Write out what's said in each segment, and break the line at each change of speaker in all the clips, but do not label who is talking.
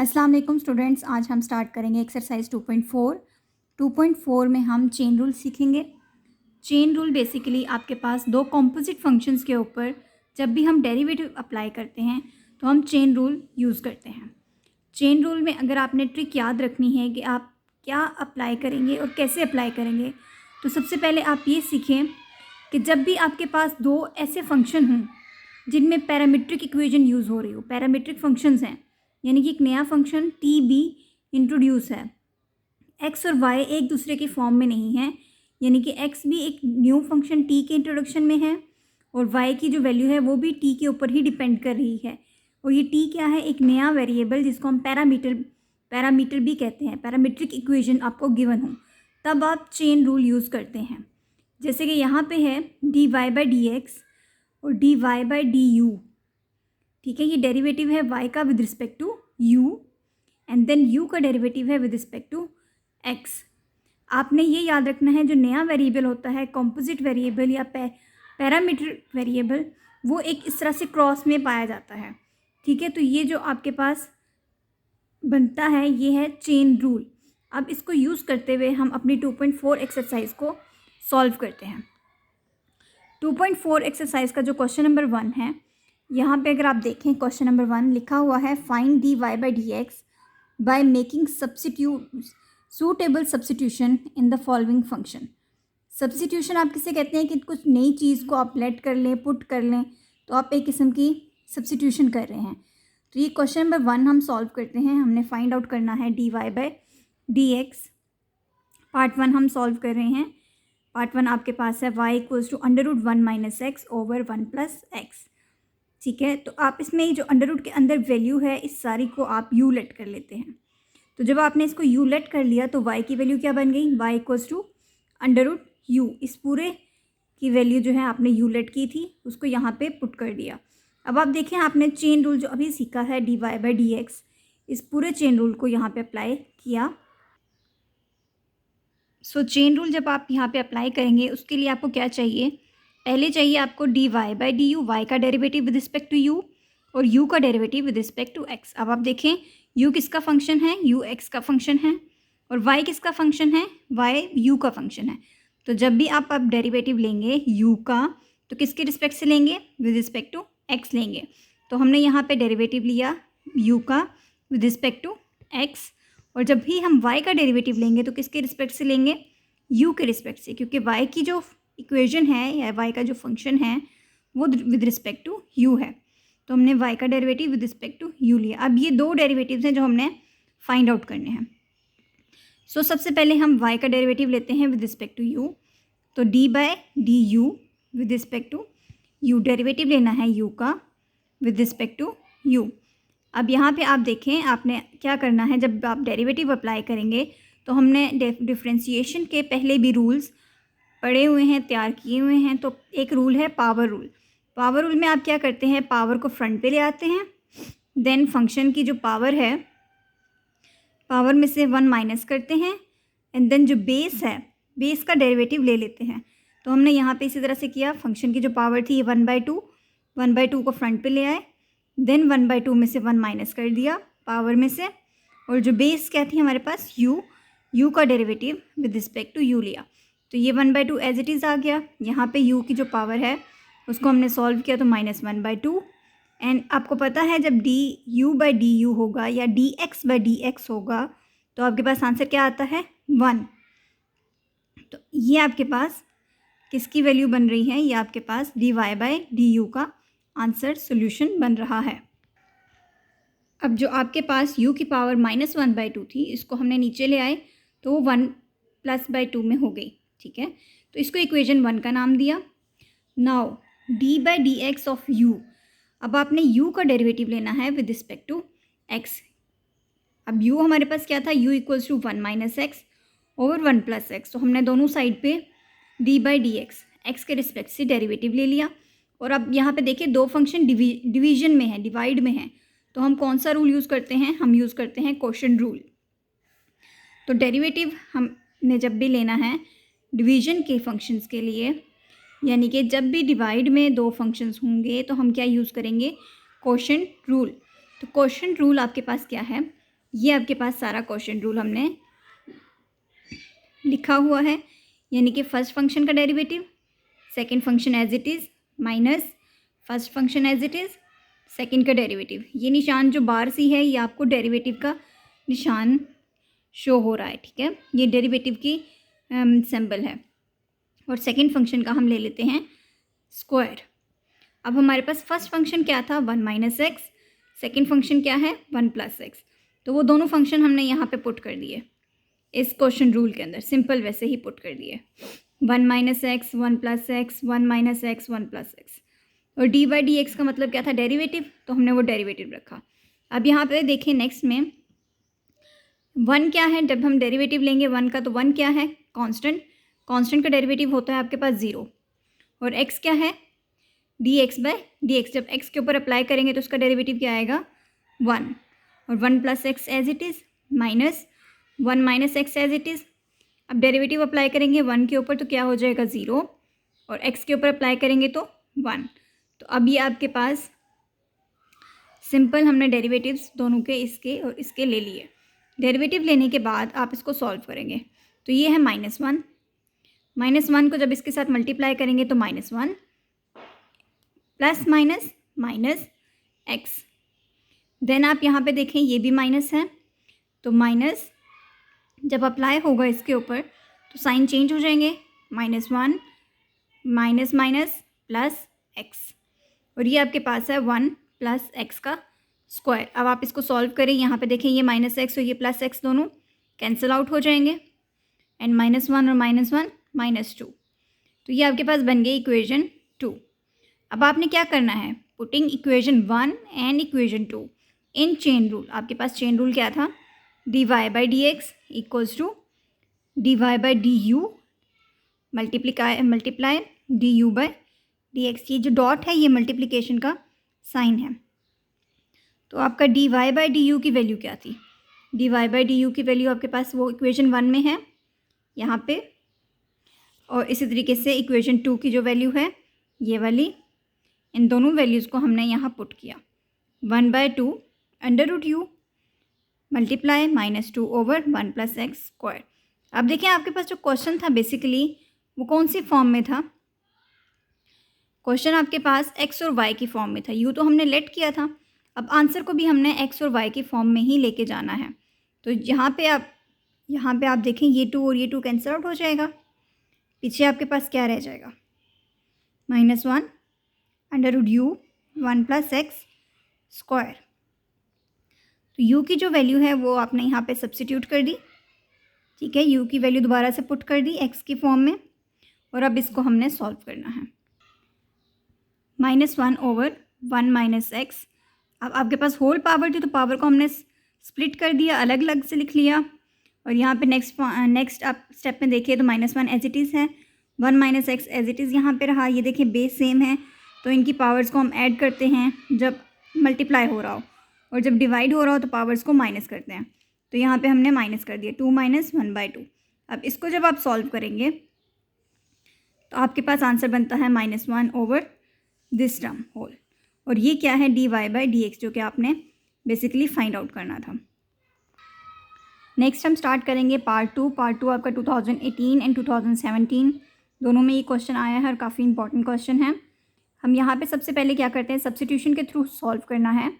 अस्सलाम वालेकुम स्टूडेंट्स, आज हम स्टार्ट करेंगे एक्सरसाइज 2.4। 2.4 में हम चेन रूल सीखेंगे। चेन रूल बेसिकली आपके पास दो कॉम्पोजिट फंक्शंस के ऊपर जब भी हम डेरिवेटिव अप्लाई करते हैं तो हम चेन रूल यूज़ करते हैं। चेन रूल में अगर आपने ट्रिक याद रखनी है कि आप क्या अप्लाई करेंगे और कैसे अप्लाई करेंगे, तो सबसे पहले आप ये सीखें कि जब भी आपके पास दो ऐसे फंक्शन हों जिनमें पैरामीट्रिक इक्वेशन यूज़ हो रही हो, पैरामीट्रिक फंक्शंस हैं, यानी कि एक नया फंक्शन टी बी इंट्रोड्यूस है, एक्स और वाई एक दूसरे के फॉर्म में नहीं है, यानी कि एक्स भी एक न्यू फंक्शन टी के इंट्रोडक्शन में है और वाई की जो वैल्यू है वो भी टी के ऊपर ही डिपेंड कर रही है। और ये टी क्या है? एक नया वेरिएबल जिसको हम पैरामीटर भी कहते हैं। पैरामीट्रिक इक्वेशन आपको गिवन हो तब आप चेन रूल यूज़ करते हैं। जैसे कि यहाँ पे है d y by d x और d y by d u. ठीक है, ये डेरिवेटिव है y का with respect to u and then u का डेरिवेटिव है विद रिस्पेक्ट टू x। आपने ये याद रखना है, जो नया वेरिएबल होता है, कॉम्पोजिट वेरिएबल या पैरामीटर वेरिएबल, वो एक इस तरह से क्रॉस में पाया जाता है। ठीक है, तो ये जो आपके पास बनता है ये है चेन रूल। अब इसको यूज़ करते हुए हम अपनी 2.4 एक्सरसाइज को सॉल्व करते हैं। 2.4 एक्सरसाइज का जो क्वेश्चन नंबर 1 है, यहाँ पे अगर आप देखें क्वेश्चन नंबर 1 लिखा हुआ है find d y by d x by making suitable substitution in the following function. Substitution आप किसे कहते हैं कि कुछ नई चीज़ को आप लेट कर लें, पुट कर लें, तो आप एक किस्म की सब्सटीट्यूशन कर रहे हैं। तो ये क्वेश्चन नंबर 1 हम सॉल्व करते हैं। हमने फाइंड आउट करना है d y by d x. Part 1 हम सॉल्व कर रहे हैं। पार्ट 1 आपके पास है y equals to √1 minus x over 1 plus x. ठीक है, तो आप इसमें जो अंडर रूट के अंदर वैल्यू है इस सारी को आप यू लेट कर लेते हैं। तो जब आपने इसको यू लेट कर लिया तो y की वैल्यू क्या बन गई? y equals to √u। इस पूरे की वैल्यू जो है आपने यू लेट की थी उसको यहाँ पे पुट कर दिया। अब आप देखें, आपने चेन रूल जो अभी सीखा है d y by d x, इस पूरे चेन रूल को यहाँ पे अप्लाई किया। सो चेन रूल जब आप यहाँ पे अप्लाई करेंगे उसके लिए आपको क्या चाहिए? पहले चाहिए आपको d y by d u, y का derivative with respect to u और यू का derivative with respect to x. अब आप देखें यू किसका फंक्शन है? यू एक्स का फंक्शन है। और वाई किसका फंक्शन है? वाई यू का फंक्शन है। तो जब भी आप अब डेरिवेटिव लेंगे यू का, तो किसके रिस्पेक्ट से लेंगे? विद रिस्पेक्ट टू एक्स लेंगे। तो हमने यहाँ पे डेरिवेटिव लिया यू का विद रिस्पेक्ट टू एक्स, और जब भी हम y का डेरिवेटिव लेंगे तो किसके रिस्पेक्ट से लेंगे? u के रिस्पेक्ट से, क्योंकि y की जो इक्वेशन है या y का जो फंक्शन है वो विद रिस्पेक्ट टू u है। तो हमने y का derivative with respect to u लिया। अब ये दो डेरिवेटिव्स हैं जो हमने फाइंड आउट करने हैं। सो सबसे पहले हम y का डेरिवेटिव लेते हैं विद रिस्पेक्ट टू u। तो d by d u with respect to u, derivative लेना है u का विद रिस्पेक्ट टू u। अब यहाँ पे आप देखें आपने क्या करना है, जब आप डेरिवेटिव अप्लाई करेंगे तो हमने डिफरेंशिएशन के पहले भी रूल्स पढ़े हुए हैं, तैयार किए हुए हैं। तो एक रूल है पावर रूल। पावर रूल में आप क्या करते हैं? पावर को फ्रंट पे ले आते हैं, देन फंक्शन की जो पावर है पावर में से 1 माइनस करते हैं एंड देन जो बेस है बेस का डेरिवेटिव ले लेते हैं। तो हमने यहाँ पे इसी तरह से किया। फंक्शन की जो पावर थी 1/2 को फ्रंट पे ले आए, देन 1/2 में से 1 माइनस कर दिया पावर में से, और जो बेस क्या थी हमारे पास? यू का derivative with respect to u लिया। तो ये 1/2 एज इट इज़ आ गया। यहाँ पे यू की जो पावर है उसको हमने सॉल्व किया तो -1/2। एंड आपको पता है जब D u by d you होगा या D x by d x होगा तो आपके पास आंसर क्या आता है? 1। तो ये आपके पास किसकी वैल्यू बन रही है? ये आपके पास d y by d u का आंसर सोल्यूशन बन रहा है। अब जो आपके पास u की पावर -1/2 थी, इसको हमने नीचे ले आए तो वो 1 +/2 में हो गई। ठीक है, तो इसको इक्वेशन 1 का नाम दिया। Now d by d x of u, अब आपने u का डेरिवेटिव लेना है विद रिस्पेक्ट टू x। अब u हमारे पास क्या था? u equals to 1 minus x over 1 plus x. तो हमने दोनों साइड पे d बाई डी एक्स के रिस्पेक्ट से डेरिवेटिव ले लिया। और अब यहाँ पे देखिए दो फंक्शन डिवीजन में है, डिवाइड में है, तो हम कौन सा रूल यूज़ करते हैं? हम यूज़ करते हैं क्वोशिएंट रूल। तो डेरिवेटिव हमने जब भी लेना है डिवीजन के फंक्शंस के लिए, यानी कि जब भी डिवाइड में दो फंक्शंस होंगे तो हम क्या यूज़ करेंगे? Quotient rule. तो क्वोशिएंट रूल आपके पास क्या है? ये आपके पास सारा क्वेश्चन रूल हमने लिखा हुआ है, यानी कि फर्स्ट फंक्शन का derivative, second function as it is minus first function as it is, second का डेरिवेटिव। ये निशान जो बार सी है ये आपको डेरिवेटिव का निशान शो हो रहा है, ठीक है, ये डेरिवेटिव की सिंबल है। और सेकंड फंक्शन का हम ले लेते हैं स्क्वायर। अब हमारे पास फर्स्ट फंक्शन क्या था, 1 माइनस एक्स, सेकेंड फंक्शन क्या है 1 प्लस एक्स। तो वो दोनों फंक्शन हमने यहाँ पे पुट कर दिए इस क्वेश्चन रूल के अंदर, सिंपल वैसे ही पुट कर दिए, 1 minus x 1 plus x 1 minus x 1 plus x. और डी बाई डी एक्स का मतलब क्या था, डेरिवेटिव, तो हमने वो डेरिवेटिव रखा। अब यहाँ पे देखिए नेक्स्ट में 1 क्या है, जब हम डेरिवेटिव लेंगे 1 का तो 1 क्या है, कांस्टेंट, कांस्टेंट का डेरिवेटिव होता है आपके पास 0। और x क्या है, D x by d x, जब x के ऊपर अप्लाई करेंगे तो उसका डेरिवेटिव क्या आएगा 1। और 1 plus x as it is minus 1 minus x as it is. अब डेरिवेटिव अप्लाई करेंगे 1 के ऊपर तो क्या हो जाएगा 0, और x के ऊपर अप्लाई करेंगे तो 1। तो अब ये आपके पास सिंपल हमने डेरिवेटिव्स दोनों के, इसके और इसके ले लिए। डेरिवेटिव लेने के बाद आप इसको सॉल्व करेंगे तो ये है -1, -1 को जब इसके साथ मल्टीप्लाई करेंगे तो -1 plus minus minus x. Then आप यहाँ पे देखें ये भी माइनस है, तो माइनस जब अप्लाई होगा इसके ऊपर तो साइन चेंज हो जाएंगे, -1 माइनस माइनस प्लस एक्स। और ये आपके पास है 1 प्लस एक्स का स्क्वायर। अब आप इसको सॉल्व करें, यहाँ पे देखें ये माइनस एक्स और ये प्लस एक्स दोनों कैंसिल आउट हो जाएंगे, एंड -1 और -1 -2। तो ये आपके पास बन गई इक्वेशन 2। अब आपने क्या करना है, putting equation 1 and equation 2 in chain rule. आपके पास चेन रूल क्या था, d y by d x equals to d y by d u multiply d u by d x. ये जो डॉट है ये मल्टीप्लिकेशन का साइन है। तो आपका d y by d u की वैल्यू क्या थी, d y by d u की वैल्यू आपके पास वो इक्वेशन 1 में है यहाँ पे, और इसी तरीके से इक्वेशन 2 की जो वैल्यू है ये वाली, इन दोनों वैल्यूज़ को हमने यहाँ पुट किया। 1/2 under root u multiply -2 over 1 plus x square. अब देखिए आपके पास जो क्वेश्चन था बेसिकली वो कौन सी फॉर्म में था, क्वेश्चन आपके पास एक्स और वाई की फॉर्म में था। यू तो हमने लेट किया था, अब आंसर को भी हमने एक्स और वाई की फॉर्म में ही लेके जाना है। तो यहाँ पे आप देखें ये 2 और ये 2 कैंसिल आउट हो जाएगा, पीछे आपके पास क्या रह जाएगा -1 under root u 1 plus x square. तो u की जो वैल्यू है वो आपने यहाँ पे सब्स्टिट्यूट कर दी, ठीक है, u की वैल्यू दोबारा से पुट कर दी x की फॉर्म में, और अब इसको हमने सॉल्व करना है। -1 ओवर 1 माइनस एक्स। अब आपके पास होल पावर थी तो पावर को हमने स्प्लिट कर दिया, अलग अलग से लिख लिया। और यहाँ पे नेक्स्ट आप स्टेप में देखिए तो -1 एज इट इज़ है, 1 minus x as it is यहाँ पे रहा। ये देखिए बेस सेम है तो इनकी पावर्स को हम ऐड करते हैं जब मल्टीप्लाई हो रहा हो, और जब डिवाइड हो रहा हो तो पावर्स को माइनस करते हैं। तो यहाँ पे हमने माइनस कर दिया 2 माइनस 1/2। अब इसको जब आप सॉल्व करेंगे तो आपके पास आंसर बनता है -1 ओवर दिस टर्म होल। और ये क्या है, d y by d x, जो कि आपने बेसिकली फाइंड आउट करना था। नेक्स्ट हम स्टार्ट करेंगे पार्ट 2। पार्ट 2 आपका 2018 एंड 2017 दोनों में ये क्वेश्चन आया है और काफ़ी इंपॉर्टेंट क्वेश्चन है। हम यहाँ पे सबसे पहले क्या करते हैं, सब्स्टिट्यूशन के थ्रू सॉल्व करना है।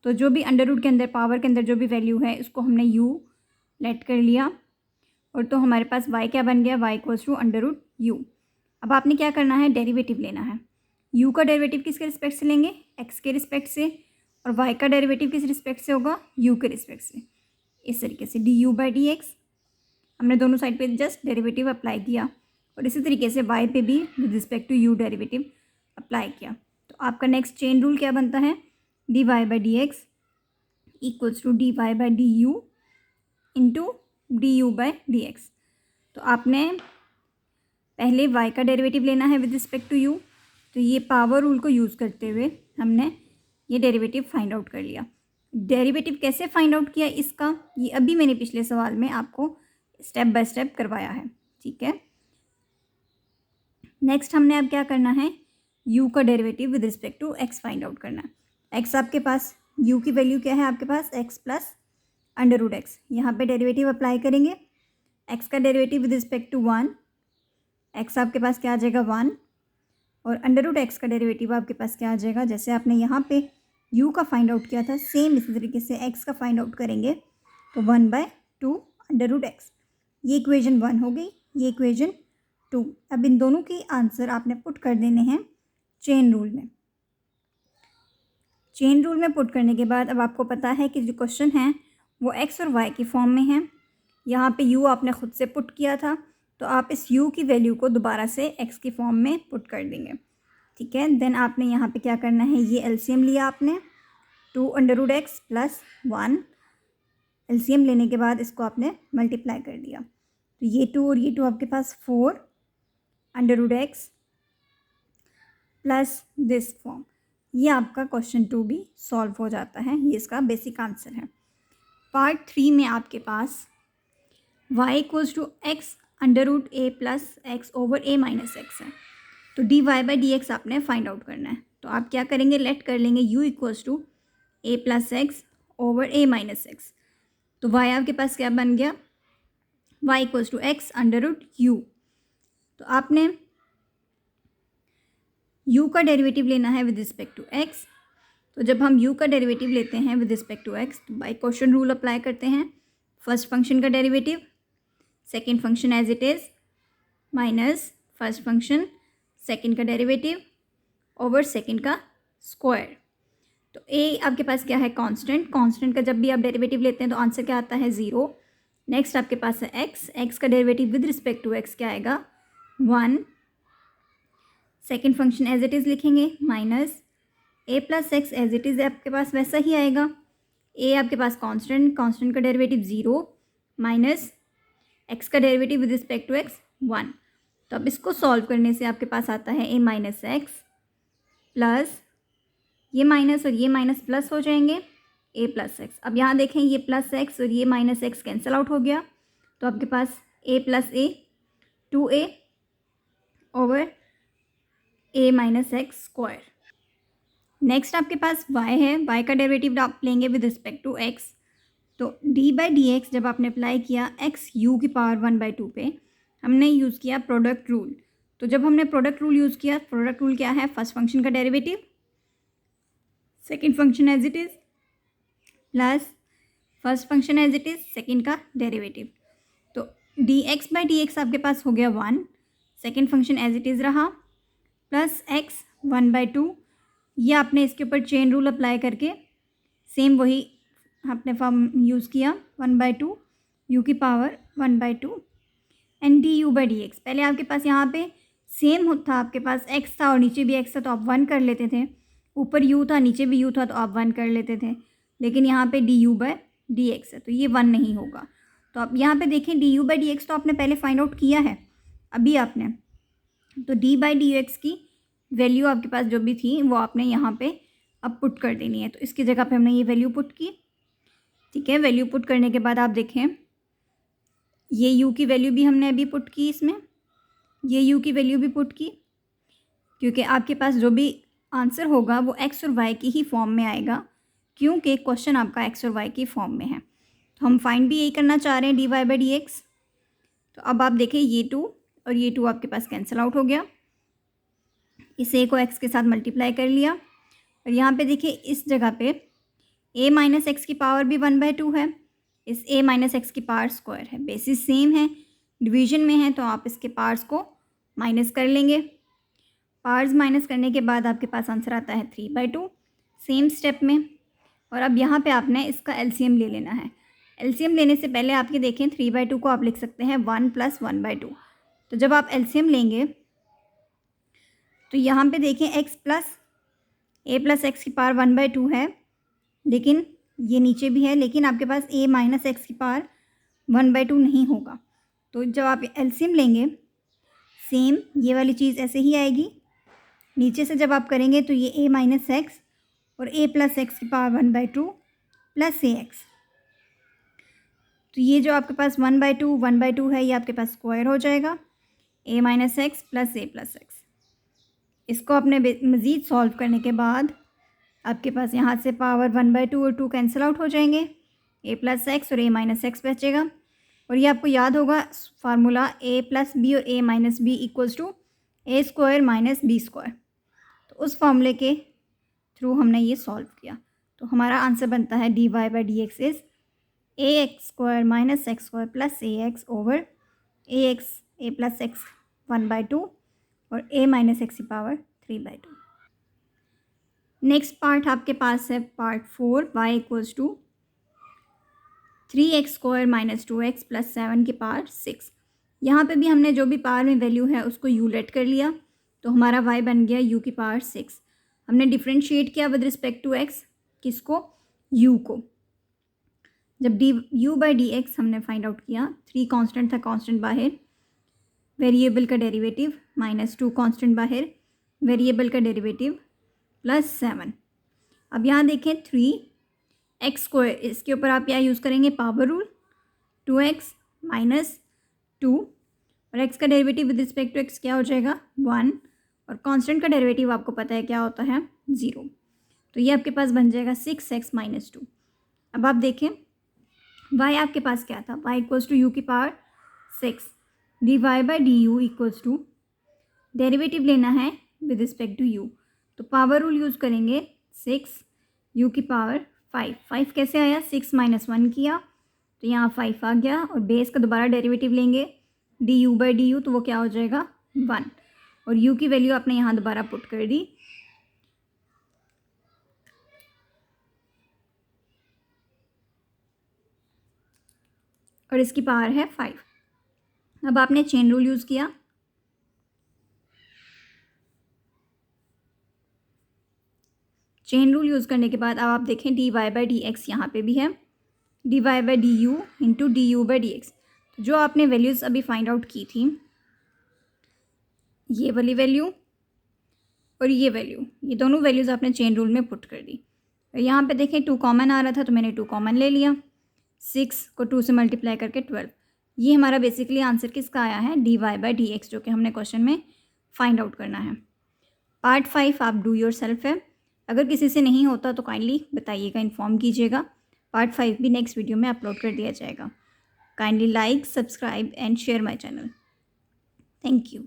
तो जो भी अंडर रूट के अंदर, पावर के अंदर जो भी वैल्यू है इसको हमने u लेट कर लिया, और तो हमारे पास y क्या बन गया, y equals to under root u. अब आपने क्या करना है, डेरिवेटिव लेना है। u का डेरिवेटिव किसके रिस्पेक्ट से लेंगे, x के रिस्पेक्ट से, और y का डेरिवेटिव किस रिस्पेक्ट से होगा, u के रिस्पेक्ट से। इस तरीके से D u by d x हमने दोनों साइड पे जस्ट डेरिवेटिव अप्लाई किया, और इसी तरीके से y पे भी with respect to u derivative apply किया। तो आपका नेक्स्ट चेन रूल क्या बनता है, d y by d x equals to d y by d u into d u by d x. तो आपने पहले y का डेरिवेटिव लेना है विद रिस्पेक्ट टू u, तो ये पावर रूल को यूज़ करते हुए हमने ये डेरिवेटिव फाइंड आउट कर लिया। डेरिवेटिव कैसे फाइंड आउट किया इसका, ये अभी मैंने पिछले सवाल में आपको स्टेप बाय स्टेप करवाया है, ठीक है। नेक्स्ट हमने अब क्या करना है, u का derivative with respect to x find out करना है। x आपके पास, u की वैल्यू क्या है आपके पास, x plus under root x, यहाँ पे डेरिवेटिव अप्लाई करेंगे, एक्स का derivative with respect to 1, x आपके पास क्या आ जाएगा 1, और अंडर रूट एक्स का डेरिवेटिव आपके पास क्या आ जाएगा, जैसे आपने यहाँ पे u का फाइंड आउट किया था सेम इसी तरीके से x का फाइंड आउट करेंगे तो 1/2 अंडर रूट एक्स। ये इक्वेशन 1 हो गई, ये इक्वेशन 2। अब इन दोनों के आंसर आपने पुट कर देने हैं चेन रूल में। चेन रूल में पुट करने के बाद अब आपको पता है कि जो क्वेश्चन है वो x और y की फॉर्म में है। यहाँ पे u आपने ख़ुद से पुट किया था तो आप इस u की वैल्यू को दोबारा से x की फॉर्म में पुट कर देंगे, ठीक है। देन आपने यहाँ पे क्या करना है, ये एलसीएम लिया आपने 2 under root x plus 1, LCM लेने के बाद इसको आपने मल्टीप्लाई कर दिया तो ये 2 और ये 2 आपके पास 4 under root x plus this form. ये आपका क्वेश्चन 2 भी सॉल्व हो जाता है, ये इसका बेसिक आंसर है। पार्ट 3 में आपके पास y equals to x under root a plus x over a minus x है, तो dy बाई डी एक्स आपने फाइंड आउट करना है। तो आप क्या करेंगे, लेट कर लेंगे u equals to a plus x over a minus x, तो y आपके पास क्या बन गया, y equals to x under root u. तो आपने u का डेरिवेटिव लेना है विद रिस्पेक्ट टू x, तो जब हम u का डेरिवेटिव लेते हैं विद रिस्पेक्ट टू x तो बाय क्वेश्चन रूल अप्लाई करते हैं। फर्स्ट फंक्शन का derivative second function as it is minus first function second का डेरिवेटिव ओवर सेकंड का स्क्वायर। तो a आपके पास क्या है, कांस्टेंट, कांस्टेंट का जब भी आप डेरिवेटिव लेते हैं तो आंसर क्या आता है 0। नेक्स्ट आपके पास है x का derivative with respect to x क्या आएगा 1, second function as it is लिखेंगे minus a plus x as it is आपके पास वैसा ही आएगा, a आपके पास कांस्टेंट, कांस्टेंट का डेरिवेटिव 0 माइनस x का derivative with respect to x 1। तो अब इसको सॉल्व करने से आपके पास आता है a माइनस एक्स प्लस ये माइनस और ये माइनस प्लस हो जाएंगे a प्लस एक्स। अब यहाँ देखें ये प्लस एक्स और ये माइनस एक्स कैंसिल आउट हो गया तो आपके पास a plus A 2a over a minus x square. Next आपके पास y है, y का डेरिवेटिव आप लेंगे विद रिस्पेक्ट टू x, तो d बाई डी एक्स जब आपने अप्लाई किया x u की पावर 1/2 पे हमने यूज़ किया प्रोडक्ट रूल। तो जब हमने प्रोडक्ट रूल यूज़ किया, प्रोडक्ट रूल क्या है, फर्स्ट फंक्शन का derivative second function as it is plus first function as it is second का डेरिवेटिव। तो d x by d x आपके पास हो गया 1, second function as it is रहा प्लस x 1/2, ये आपने इसके ऊपर चेन रूल अप्लाई करके सेम वही आपने फॉर्म यूज़ किया 1/2 u की power 1/2 and D u by d x. पहले आपके पास यहाँ पे सेम था, आपके पास x था और नीचे भी x था तो आप 1 कर लेते थे, ऊपर u था नीचे भी u था तो आप 1 कर लेते थे, लेकिन यहाँ पे D u by d x है तो ये 1 नहीं होगा। तो आप यहाँ पे देखें D u by d x तो आपने पहले फाइंड आउट किया है अभी आपने, तो डी बाई डी एक्स की वैल्यू आपके पास जो भी थी वो आपने यहाँ पे अब पुट कर देनी है। तो इसकी जगह पे हमने ये वैल्यू पुट की, ठीक है। वैल्यू पुट करने के बाद आप देखें ये u की वैल्यू भी हमने अभी पुट की, इसमें ये u की वैल्यू भी पुट की, क्योंकि आपके पास जो भी आंसर होगा वो x और y की ही फॉर्म में आएगा, क्योंकि क्वेश्चन आपका x और y की फॉर्म में है। तो हम फाइंड भी यही करना चाह रहे हैं d y by d x. तो अब आप देखें ये 2 और ये 2 आपके पास कैंसिल आउट हो गया, इस a को x के साथ मल्टीप्लाई कर लिया और यहाँ पे देखिए इस जगह पे a माइनस एक्स की पावर भी 1/2 है, इस a माइनस एक्स की पावर स्क्वायर है, बेसिस सेम है, डिवीजन में है तो आप इसके पार्ट्स को माइनस कर लेंगे। पार्ट्स माइनस करने के बाद आपके पास आंसर आता है 3/2 सेम स्टेप में। और अब यहाँ पे आपने इसका एलसीएम ले लेना है। एलसीएम लेने से पहले आपके देखें 3/2 को आप लिख सकते हैं 1 + 1/2। तो जब आप एलसीएम लेंगे तो यहाँ पे देखें x plus a plus x की पावर 1/2 है, लेकिन ये नीचे भी है, लेकिन आपके पास a माइनस एक्स की पावर 1/2 नहीं होगा। तो जब आप एलसीएम लेंगे सेम ये वाली चीज़ ऐसे ही आएगी, नीचे से जब आप करेंगे तो ये a माइनस एक्स और a प्लस एक्स की पावर 1/2 प्लस ax, तो ये जो आपके पास 1/2 है ये आपके पास स्क्वायर हो जाएगा, a minus x plus a plus x. इसको आपने मज़ीद सॉल्व करने के बाद आपके पास यहाँ से पावर 1/2 और 2 कैंसिल आउट हो जाएंगे, ए प्लस एक्स और ए माइनस एक्स बचेगा। और ये आपको याद होगा फार्मूला ए प्लस बी और ए minus B equals to A square minus B square. तो उस फॉर्मूले के थ्रू हमने ये सॉल्व किया। तो हमारा आंसर बनता है d y by d x is a x square minus x square plus a x over a x a plus x 1/2 और ए माइनस एक्स की पावर 3/2। नेक्स्ट पार्ट आपके पास है part 4 y equals to 3x square minus 2x plus 7 की power 6। यहाँ पे भी हमने जो भी पावर में वैल्यू है उसको u लेट कर लिया, तो हमारा y बन गया u की पावर 6। हमने डिफ्रेंशिएट किया विद रिस्पेक्ट टू x, किसको, u को। जब u बाई डी एक्स हमने फाइंड आउट किया, 3 कांस्टेंट था, कांस्टेंट बाहर, वेरिएबल का डेरिवेटिव माइनस 2 कांस्टेंट बाहर, वेरिएबल का डेरिवेटिव प्लस 7। अब यहाँ देखें 3x स्क्वायर, इसके ऊपर आप क्या यूज़ करेंगे, पावर रूल, 2x माइनस 2 और x का derivative with respect to x क्या हो जाएगा 1 और कांस्टेंट का डेरिवेटिव आपको पता है क्या होता है 0। तो ये आपके पास बन जाएगा 6x माइनस 2। अब आप देखें y आपके पास क्या था, y इक्वल्स टू यू की power 6 d y by d u equals to derivative लेना है विद रिस्पेक्ट टू u, तो पावर रूल यूज़ करेंगे 6 u की पावर 5 कैसे आया, 6 माइनस 1 किया तो यहाँ 5 आ गया और बेस का दोबारा डेरिवेटिव लेंगे D u by d you, तो वो क्या हो जाएगा 1 और u की वैल्यू आपने यहाँ दोबारा पुट कर दी और इसकी पावर है 5। अब आपने चेन रूल यूज़ किया, चेन रूल यूज़ करने के बाद अब आप देखें d y by d x यहाँ पर भी है, d y by d u into d u by d x. तो जो आपने वैल्यूज़ अभी फाइंड आउट की थी, ये वाली वैल्यू और ये वैल्यू, ये दोनों वैल्यूज़ आपने चेन रूल में पुट कर दी। और यहाँ पे देखें 2 कॉमन आ रहा था तो मैंने 2 कॉमन ले लिया, 6 को 2 से मल्टीप्लाई करके 12। ये हमारा बेसिकली आंसर किसका आया है, d y by d x, जो कि हमने क्वेश्चन में फाइंड आउट करना है। पार्ट 5 आप डू योर सेल्फ है, अगर किसी से नहीं होता तो काइंडली बताइएगा, इन्फॉर्म कीजिएगा। पार्ट 5 भी नेक्स्ट वीडियो में अपलोड कर दिया जाएगा। Kindly like, subscribe and share my channel. Thank you.